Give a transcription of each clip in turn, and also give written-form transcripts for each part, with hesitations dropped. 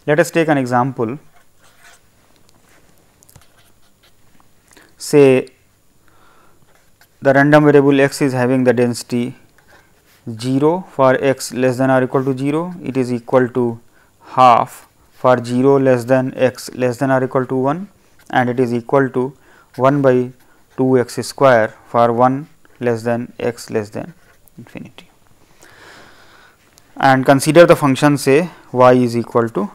Let us take an example. Say the random variable x is having the density 0 for x less than or equal to 0, it is equal to half for 0 less than x less than or equal to 1, and it is equal to 1 by 2 x square for 1 less than x less than infinity. And consider the function, say y is equal to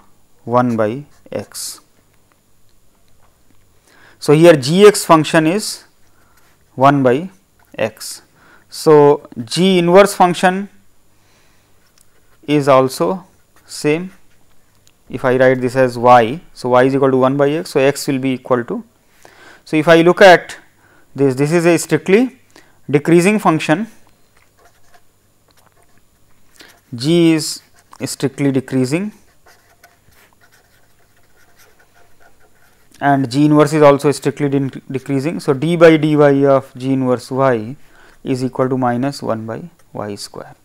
1 by x. So, here g x function is 1 by x. So, g inverse function is also same. If I write this as y, so y is equal to 1 by x, so x will be equal to. So, if I look at this, this is a strictly decreasing function, g is strictly decreasing and g inverse is also strictly decreasing. So, d by dy of g inverse y is equal to minus 1 by y square.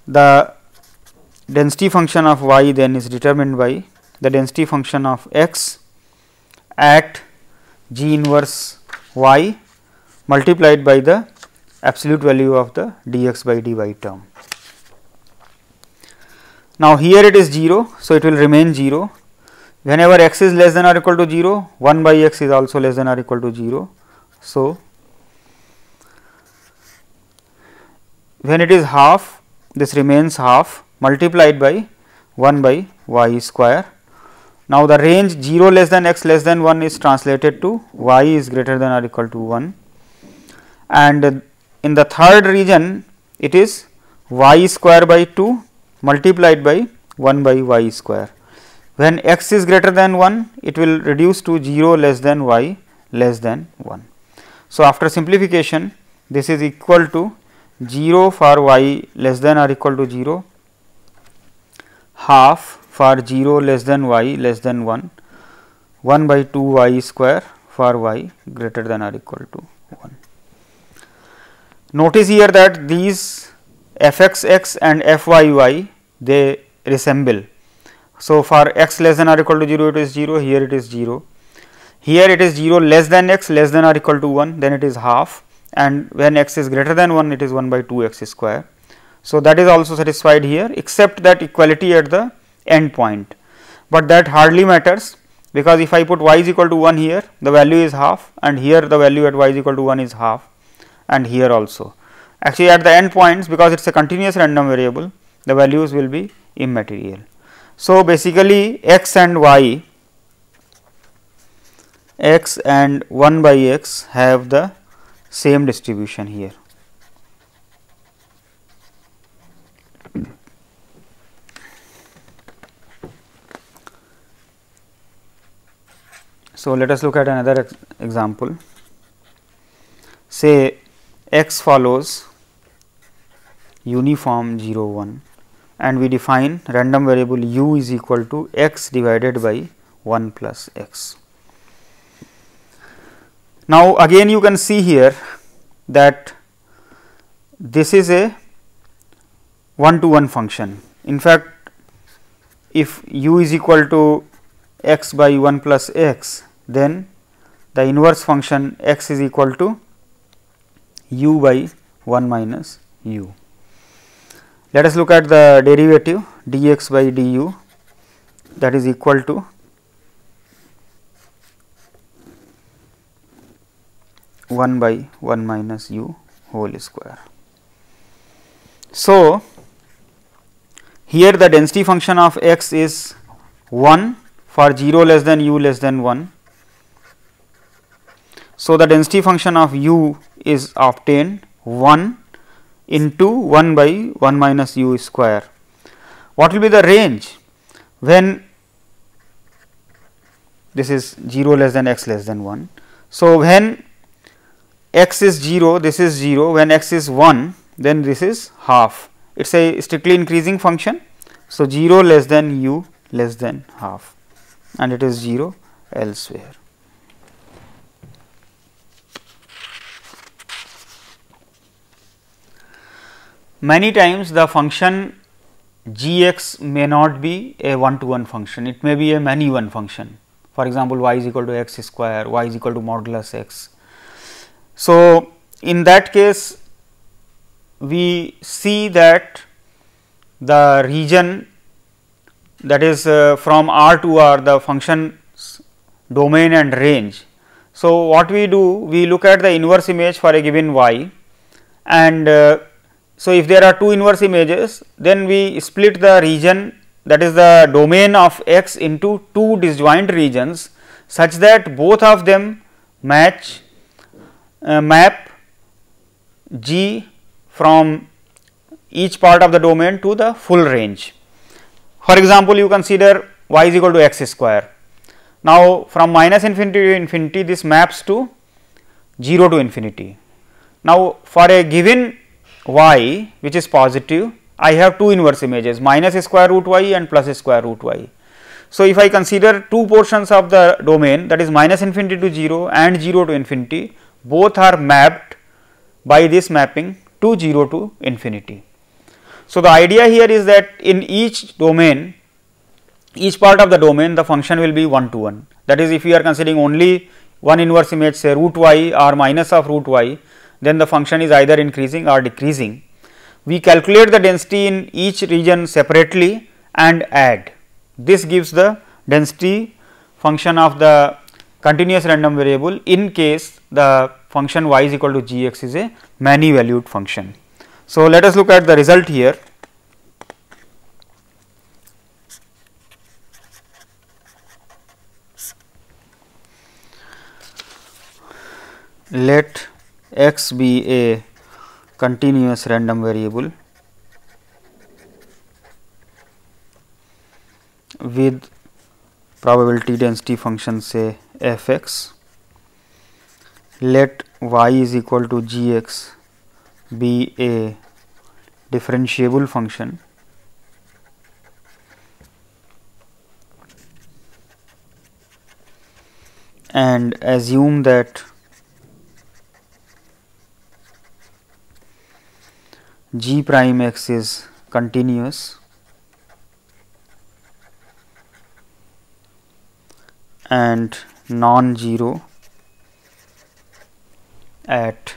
The density function of y then is determined by the density function of x at g inverse y multiplied by the absolute value of the dx by dy term. Now, here it is 0, so it will remain 0. Whenever x is less than or equal to 0, 1 by x is also less than or equal to 0. So, when it is half, this remains half multiplied by 1 by y square. Now, the range 0 less than x less than 1 is translated to y is greater than or equal to 1, and in the third region it is y square by 2 multiplied by 1 by y square. When x is greater than 1, it will reduce to 0 less than y less than 1. So, after simplification, this is equal to 0 for y less than or equal to 0, half for 0 less than y less than 1, 1 by 2 y square for y greater than or equal to 1. Notice here that these f x x and f y y, they resemble. So, for x less than or equal to 0, it is 0, here it is 0. Here it is 0 less than x less than or equal to 1, then it is half, and when x is greater than 1, it is 1 by 2 x square. So, that is also satisfied here, except that equality at the end point, but that hardly matters, because if I put y is equal to 1 here, the value is half, and here the value at y is equal to 1 is half, and here also. Actually, at the end points, because it is a continuous random variable, the values will be immaterial. So, basically x and y, x and 1 by x have the same distribution here. So, let us look at another example. Say x follows uniform 0 1, and we define random variable u is equal to x divided by 1 plus x. Now, again you can see here that this is a 1 to 1 function. In fact, if u is equal to x by 1 plus x, then the inverse function x is equal to u by 1 minus u. Let us look at the derivative dx by du, that is equal to one by 1 minus u whole square. So, here the density function of x is 1 for 0 less than u less than 1. So, the density function of u is obtained 1 into 1 by 1 minus u square. What will be the range when this is 0 less than x less than 1. So, when x is 0, this is 0, when x is 1, then this is half. It is a strictly increasing function. So, 0 less than u less than half, and it is 0 elsewhere. Many times the function Gx may not be a one-to-one function, it may be a many one function. For example, y is equal to x square, y is equal to modulus x. So, in that case we see that the region, that is from R to R, the function's domain and range. So, what we do, we look at the inverse image for a given y, and so if there are two inverse images, then we split the region, that is the domain of x, into two disjoint regions such that both of them match map G from each part of the domain to the full range. For example, you consider y is equal to x square. Now, from minus infinity to infinity, this maps to 0 to infinity. Now, for a given y which is positive, I have two inverse images, minus square root y and plus square root y. So, if I consider two portions of the domain, that is minus infinity to 0 and 0 to infinity, both are mapped by this mapping to 0 to infinity. So, the idea here is that in each domain, each part of the domain, the function will be one to one. That is, if we are considering only one inverse image, say root y or minus of root y, then the function is either increasing or decreasing. We calculate the density in each region separately and add. This gives the density function of the continuous random variable in case the function y is equal to g x is a many valued function. So, let us look at the result here. Let x be a continuous random variable with probability density function, say f x. Let y is equal to g x be a differentiable function and assume that g prime x is continuous and non-zero at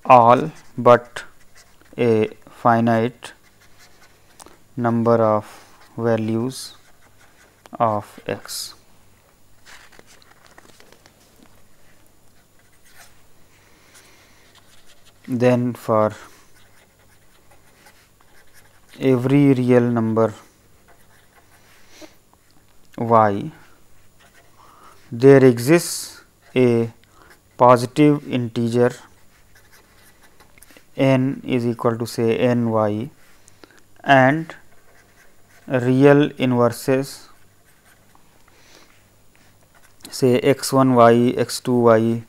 all but a finite number of values of x. Then for every real number y, there exists a positive integer n is equal to, say, n y, and real inverses, say x 1 y, x 2 y,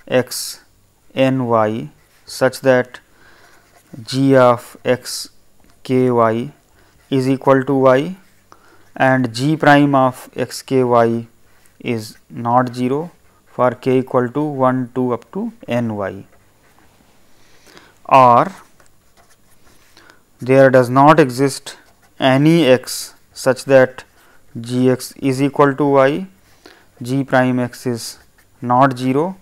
x n y, such that g of x k y is equal to y and g prime of x k y is not 0 for k equal to 1 2 up to n y, or there does not exist any x such that g x is equal to y, g prime x is not 0,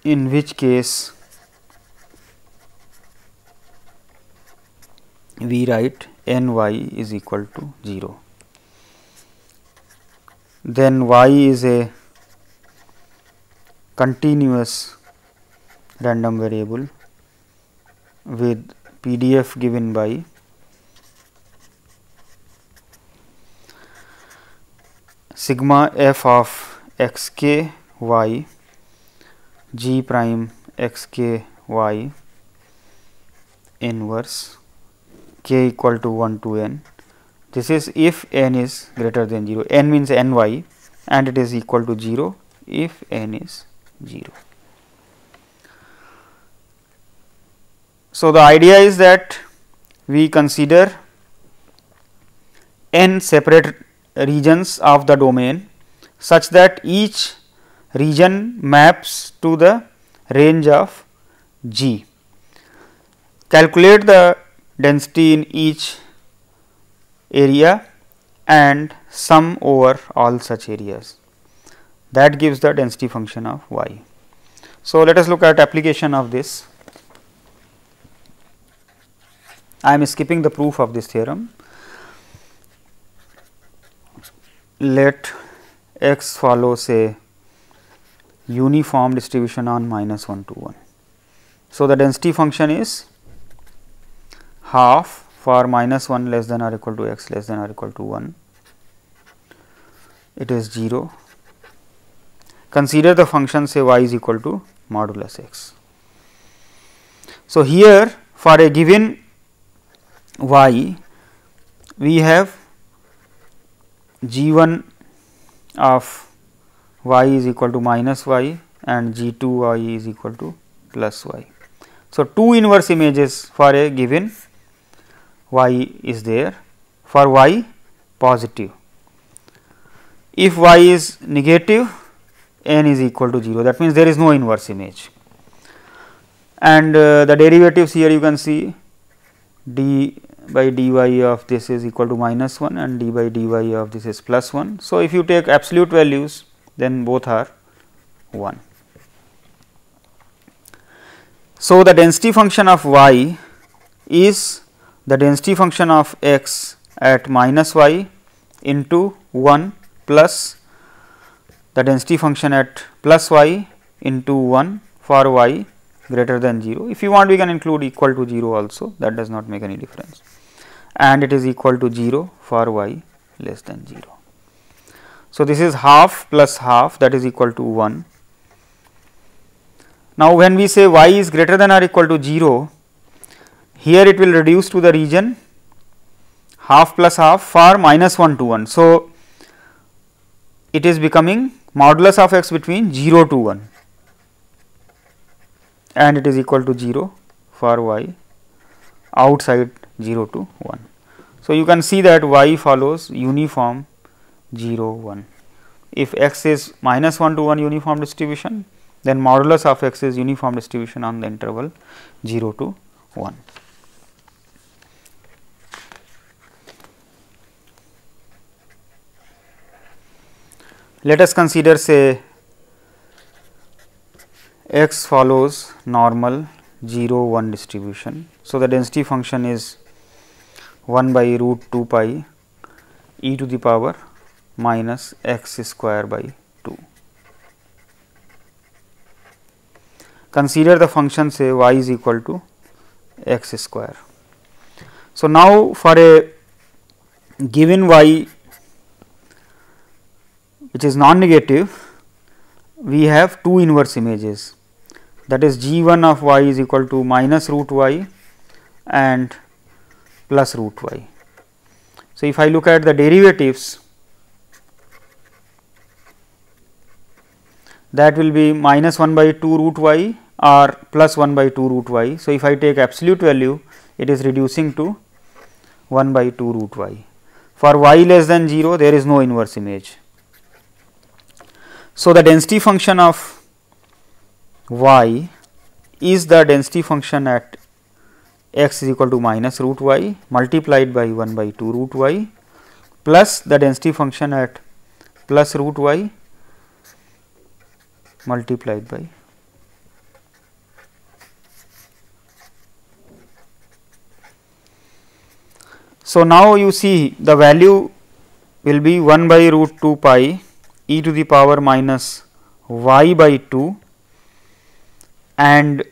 in which case we write n y is equal to 0. Then y is a continuous random variable with PDF given by sigma f of x k y g prime x k y inverse k equal to 1 to n. This is if n is greater than 0, n means n y, and it is equal to 0 if n is 0. So, the idea is that we consider n separate regions of the domain such that each region maps to the range of G. calculate the density in each area and sum over all such areas. That gives the density function of y. So, let us look at application of this. I am skipping the proof of this theorem. Let x follow say uniform distribution on -1 to 1. So, the density function is half for -1 less than or equal to x less than or equal to 1, it is 0. Consider the function say y is equal to modulus x. So, here for a given y we have g1 of y is equal to minus y and g2 y is equal to plus y. So, two inverse images for a given y is there. For y positive, if y is negative, n is equal to 0, that means there is no inverse image, and the derivatives here you can see d by dy of this is equal to -1 and d by dy of this is +1. So, if you take absolute values, then both are 1. So, the density function of y is the density function of x at -y into 1 plus the density function at plus y into 1 for y greater than 0. If you want, we can include equal to 0 also, that does not make any difference, and it is equal to 0 for y less than 0. So, this is half plus half, that is equal to 1. Now, when we say y is greater than or equal to 0, here it will reduce to the region half plus half for -1 to 1. So, it is becoming modulus of x between 0 to 1 and it is equal to 0 for y outside 0 to 1. So, you can see that y follows uniform 0 1. If x is -1 to 1 uniform distribution, then modulus of x is uniform distribution on the interval 0 to 1. Let us consider say x follows normal 0 1 distribution. So, the density function is 1 by root 2 pi e to the power minus x square by 2. Consider the function say y is equal to x square. So, now for a given y which is non-negative, we have two inverse images, that is g1 of y is equal to minus root y and plus root y. So, if I look at the derivatives, that will be minus 1 by 2 root y or plus 1 by 2 root y. So, if I take absolute value, it is reducing to 1 by 2 root y. For y less than 0, there is no inverse image. So, the density function of y is the density function at x is equal to minus root y multiplied by 1 by 2 root y plus the density function at plus root y multiplied by . So, now you see the value will be 1 by root 2 pi e to the power minus y by 2, and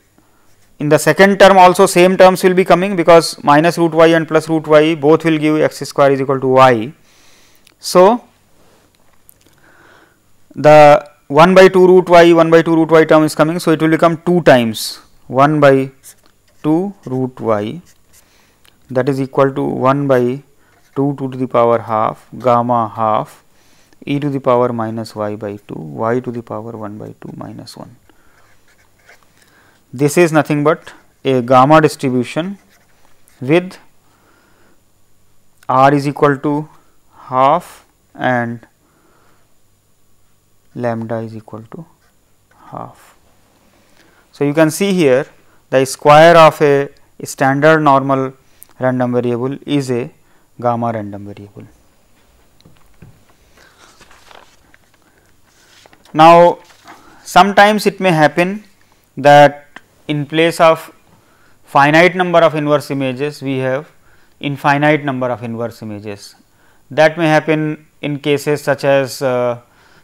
in the second term also same terms will be coming, because minus root y and plus root y both will give x square is equal to y. So, the 1 by 2 root y 1 by 2 root y term is coming. So, it will become 2 times 1 by 2 root y, that is equal to 1 by 2 to the power half gamma half e to the power minus y by 2 y to the power 1 by 2 minus 1. This is nothing but a gamma distribution with r is equal to half and lambda is equal to half. So, you can see here the square of a standard normal random variable is a gamma random variable. Now, sometimes it may happen that in place of finite number of inverse images, we have infinite number of inverse images. That may happen in cases such as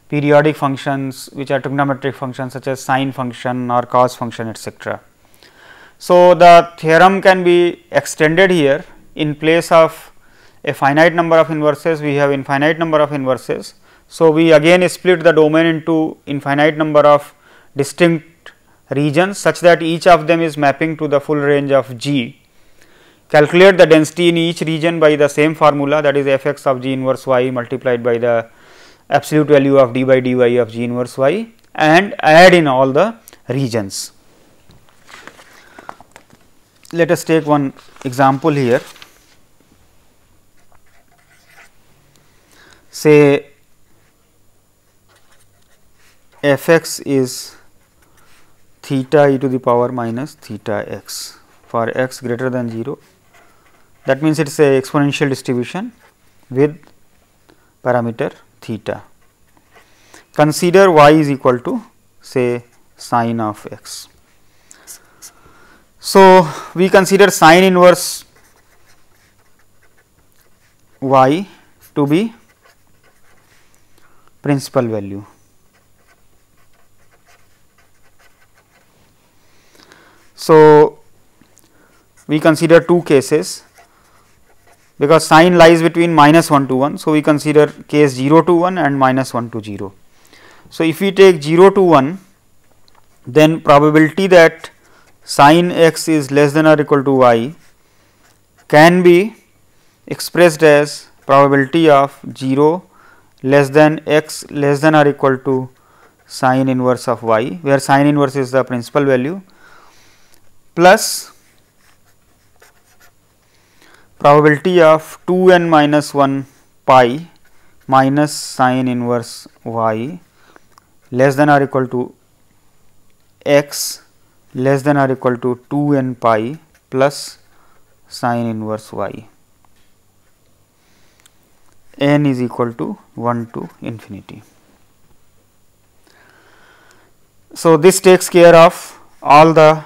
periodic functions which are trigonometric functions such as sine function or cos function, etc. So, the theorem can be extended here. In place of a finite number of inverses, we have infinite number of inverses. So, we again split the domain into infinite number of distinct regions such that each of them is mapping to the full range of G. Calculate the density in each region by the same formula, that is f x of G inverse y multiplied by the absolute value of d by dy of G inverse y, and add in all the regions. Let us take one example here. Say f x is theta e to the power minus theta x for x greater than 0. That means, it is a exponential distribution with parameter theta. Consider y is equal to say sine of x. So, we consider sine inverse y to be principal value. So, we consider two cases, because sine lies between minus 1 to 1. So, we consider case 0 to 1 and minus 1 to 0. So, if we take 0 to 1, then probability that sine x is less than or equal to y can be expressed as probability of 0 less than x less than or equal to sine inverse of y, where sine inverse is the principal value, plus probability of 2 n minus 1 pi minus sine inverse y less than or equal to x less than or equal to 2 n pi plus sine inverse y, n is equal to 1 to infinity. So, this takes care of all the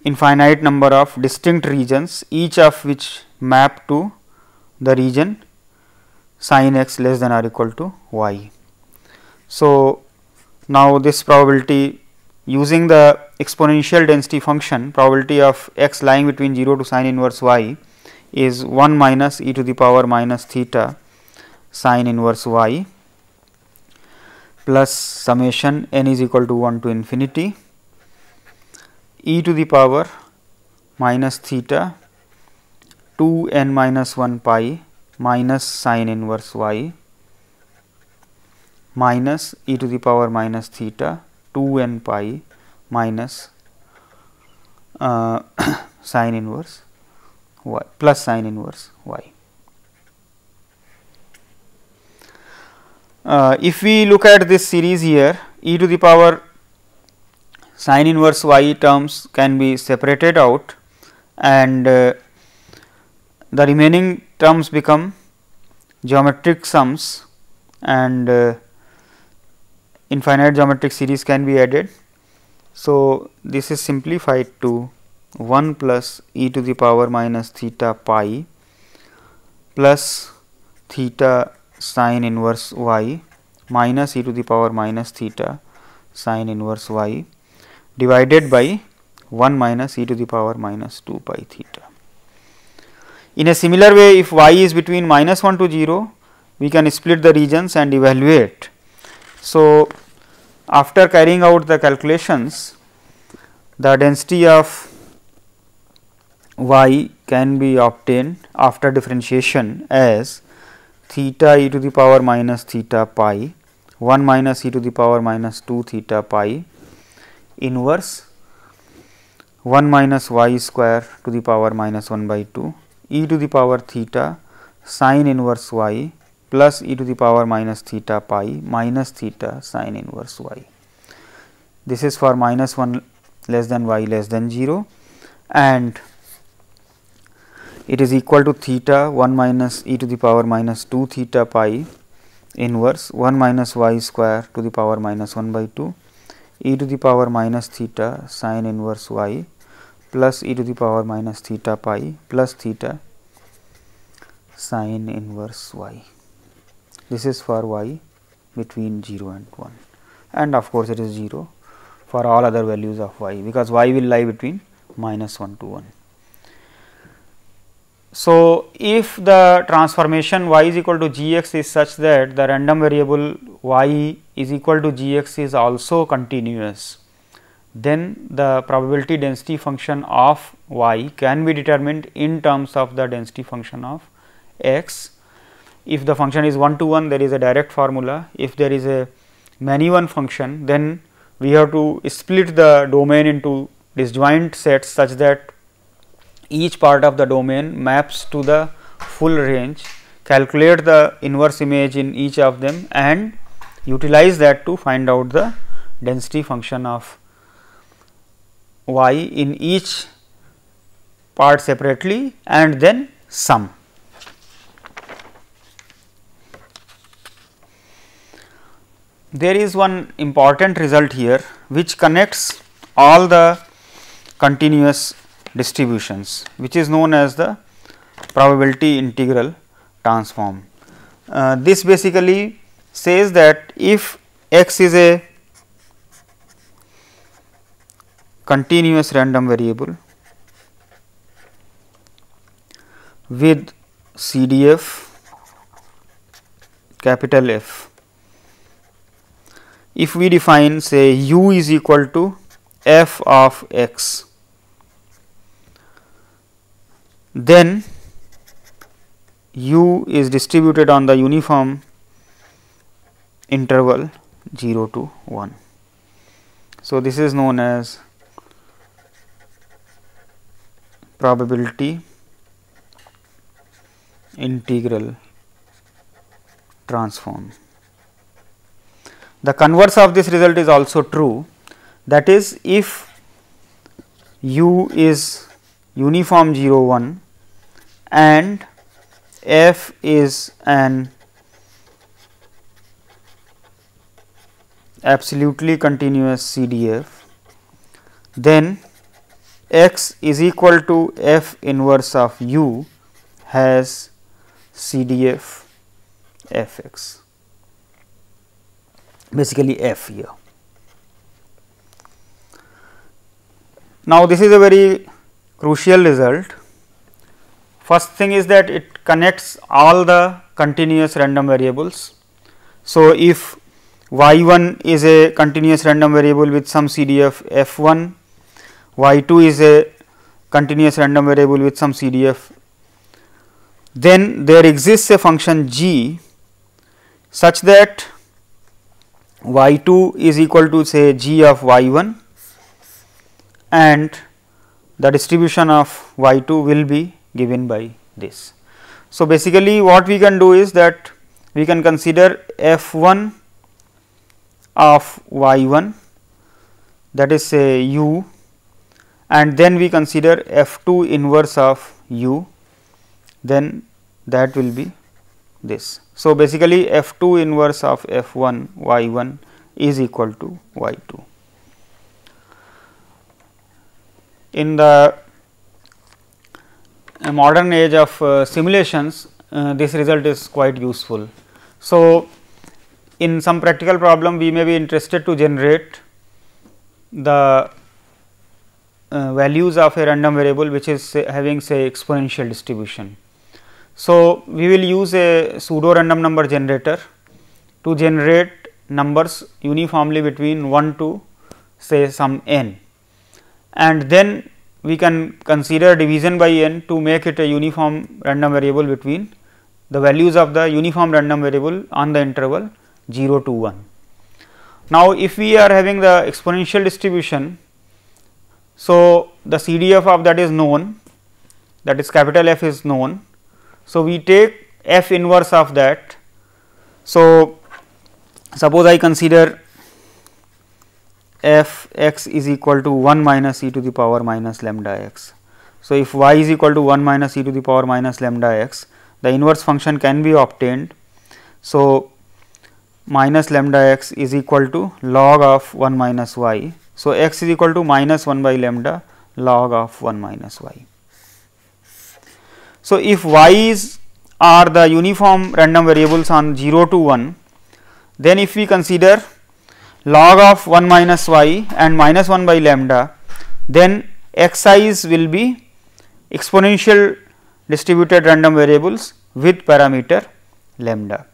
infinite number of distinct regions, each of which map to the region sin x less than or equal to y. So, now this probability, using the exponential density function, probability of x lying between 0 to sine inverse y is 1 minus e to the power minus theta sine inverse y plus summation n is equal to 1 to infinity e to the power minus theta 2 n minus 1 pi minus sine inverse y minus e to the power minus theta 2 n pi minus sine inverse y plus sine inverse y. If we look at this series here, e to the power sine inverse y terms can be separated out, and the remaining terms become geometric sums, and infinite geometric series can be added. So, this is simplified to 1 plus e to the power minus theta pi plus theta sine inverse y minus e to the power minus theta sine inverse y divided by 1 minus e to the power minus 2 pi theta. In a similar way, if y is between minus 1 to 0, we can split the regions and evaluate. So, after carrying out the calculations, the density of y can be obtained after differentiation as theta e to the power minus theta pi 1 minus e to the power minus 2 theta pi inverse 1 minus y square to the power minus 1 by 2 e to the power theta sine inverse y plus e to the power minus theta pi minus theta sine inverse y. This is for minus 1 less than y less than 0, and it is equal to theta 1 minus e to the power minus 2 theta pi inverse 1 minus y square to the power minus 1 by 2 e to the power minus theta sin inverse y plus e to the power minus theta pi plus theta sin inverse y. This is for y between 0 and 1, and of course, it is 0 for all other values of y, because y will lie between minus 1 to 1. So, if the transformation y is equal to g x is such that the random variable y is equal to g x is also continuous, then the probability density function of y can be determined in terms of the density function of x. If the function is 1 to 1, there is a direct formula. If there is a many one function, then we have to split the domain into disjoint sets such that each part of the domain maps to the full range, calculate the inverse image in each of them and utilize that to find out the density function of y in each part separately and then sum. There is one important result here which connects all the continuous distributions, which is known as the probability integral transform. This basically says that if x is a continuous random variable with CDF capital F, if we define say u is equal to f of x, then u is distributed on the uniform interval 0 to 1. So, this is known as probability integral transform. The converse of this result is also true, that is, if u is uniform 0 1 and f is an absolutely continuous CDF, then x is equal to f inverse of u has CDF f x, basically f here. Now, this is a very crucial result. First thing is that it connects all the continuous random variables. So, if y 1 is a continuous random variable with some CDF f 1, y 2 is a continuous random variable with some CDF, then there exists a function g such that y 2 is equal to say g of y 1 and the distribution of y 2 will be given by this. So, basically what we can do is that we can consider f 1 of y 1, that is say u, and then we consider f 2 inverse of u, then that will be this. So, basically f 2 inverse of f 1 y 1 is equal to y 2. In the modern age of simulations, this result is quite useful. So, in some practical problem we may be interested to generate the values of a random variable which is having say exponential distribution. So, we will use a pseudo random number generator to generate numbers uniformly between 1 to say some n, and then we can consider division by n to make it a uniform random variable between the values of the uniform random variable on the interval 0 to 1. Now, if we are having the exponential distribution, so the CDF of that is known, that is capital F is known. So, we take f inverse of that. So, suppose I consider f x is equal to 1 minus e to the power minus lambda x. So, if y is equal to 1 minus e to the power minus lambda x, the inverse function can be obtained. So, minus lambda x is equal to log of 1 minus y. So, x is equal to minus 1 by lambda log of 1 minus y. So, if y's are the uniform random variables on 0 to 1, then if we consider log of 1 minus y and minus 1 by lambda, then xi's will be exponential distributed random variables with parameter lambda.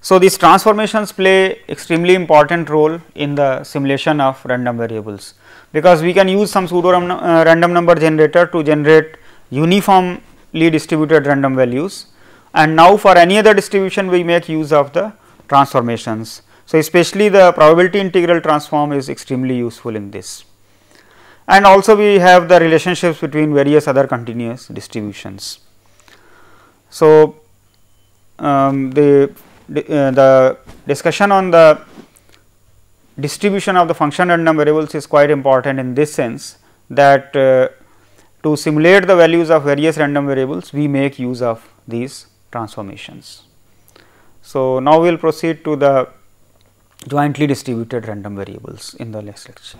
So, these transformations play extremely important role in the simulation of random variables, because we can use some pseudo random number generator to generate uniformly distributed random values, and now for any other distribution we make use of the transformations. So, especially the probability integral transform is extremely useful in this, and also we have the relationships between various other continuous distributions. So, the discussion on the distribution of the function random variables is quite important in this sense, that to simulate the values of various random variables we make use of these transformations. So, now we will proceed to the jointly distributed random variables in the next lecture.